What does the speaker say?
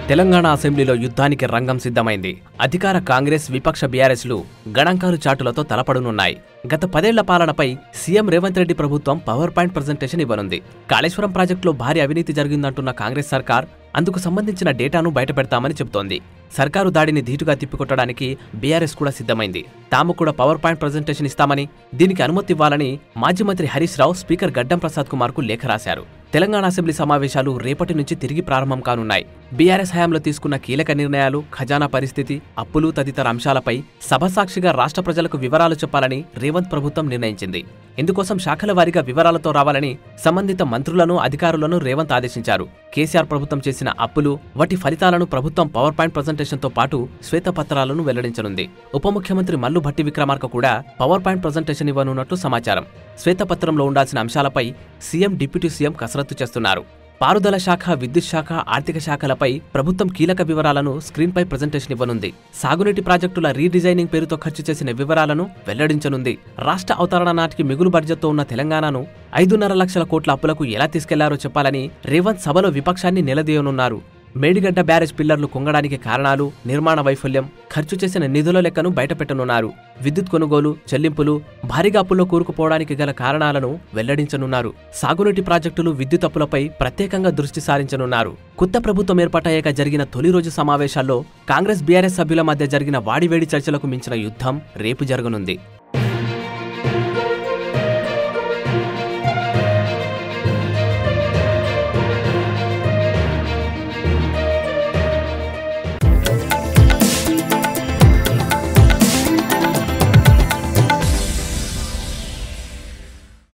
తెలంగాణ అసెంబ్లీలో యుద్ధానికి రంగం సిద్ధమైంది. అధికార కాంగ్రెస్, విపక్ష బీఆర్ఎస్లు గణాంకాలు చాటులతో తలపడనున్నాయి. గత 10 ఏళ్ల పాలనపై సీఎం రేవంత్ రెడ్డి ప్రభుత్వం పవర్ పాయింట్ ప్రజెంటేషన్ ఇవ్వనుంది. కాళేశ్వరం ప్రాజెక్టులో భారీ అవినీతి జరిగిందంటున్న కాంగ్రెస్ సర్కార్ అందుకు సంబంధించిన డేటాను బయటపెడతామని చెబుతోంది. సర్కారు దాడిని ధీటుగా తిప్పికొట్టడానికి బీఆర్ఎస్ కూడా సిద్ధమైంది. తాము కూడా పవర్ పాయింట్ ప్రజెంటేషన్ ఇస్తామని, దీనికి అనుమతి ఇవ్వాలని మాజీ మంత్రి హరీష్ రావు స్పీకర్ గడ్డం ప్రసాద్ కుమార్ కు లేఖ రాశారు. తెలంగాణ అసెంబ్లీ సమావేశాలు రేపటి నుంచి తిరిగి ప్రారంభం కానున్నాయి. బీఆర్ఎస్ హయాంలో తీసుకున్న కీలక నిర్ణయాలు, ఖజానా పరిస్థితి, అప్పులు తదితర అంశాలపై సభసాక్షిగా రాష్ట్ర ప్రజలకు వివరాలు చెప్పాలని రేవంత్ ప్రభుత్వం నిర్ణయించింది. ఇందుకోసం శాఖల వారీగా వివరాలతో రావాలని సంబంధిత మంత్రులను, అధికారులను రేవంత్ ఆదేశించారు. కేసీఆర్ ప్రభుత్వం చేసిన అప్పులు, వాటి ఫలితాలను ప్రభుత్వం పవర్ పాయింట్ ప్రజెంటేషన్తో పాటు శ్వేతపత్రాలను వెల్లడించనుంది. ఉప ముఖ్యమంత్రి మల్లు భట్టి విక్రమార్క కూడా పవర్ పాయింట్ ప్రజెంటేషన్ ఇవ్వనున్నట్టు సమాచారం. శ్వేతపత్రంలో ఉండాల్సిన అంశాలపై సీఎం, డిప్యూటీ సీఎం కసరత్తు చేస్తున్నారు. పారుదల శాఖ, విద్యుత్ శాఖ, ఆర్థిక శాఖలపై ప్రభుత్వం కీలక వివరాలను స్క్రీన్పై ప్రజెంటేషన్ ఇవ్వనుంది. సాగునీటి ప్రాజెక్టుల రీడిజైనింగ్ పేరుతో ఖర్చు చేసిన వివరాలను వెల్లడించనుంది. రాష్ట్ర అవతరణ నాటికి మిగులు బడ్జెట్తో ఉన్న తెలంగాణను 5.5 లక్షల కోట్ల అప్పులకు ఎలా తీసుకెళ్లారో చెప్పాలని రేవంత్ సభలో విపక్షాన్ని నిలదీయనున్నారు. మేడిగడ్డ బ్యారేజ్ పిల్లర్లు కుంగడానికి కారణాలు, నిర్మాణ వైఫల్యం, ఖర్చు చేసిన నిధుల లెక్కను బయటపెట్టనున్నారు. విద్యుత్ కొనుగోలు, చెల్లింపులు, భారీగా అప్పుల్లో కూరుకుపోవడానికి గల కారణాలను వెల్లడించనున్నారు. సాగునీటి ప్రాజెక్టులు, విద్యుత్ అప్పులపై ప్రత్యేకంగా దృష్టి సారించనున్నారు. కొత్త ప్రభుత్వం ఏర్పాటయ్యాక జరిగిన తొలి రోజు సమావేశాల్లో కాంగ్రెస్, బీఆర్ఎస్ సభ్యుల మధ్య జరిగిన వాడివేడి చర్చలకు మించిన యుద్ధం రేపు జరగనుంది.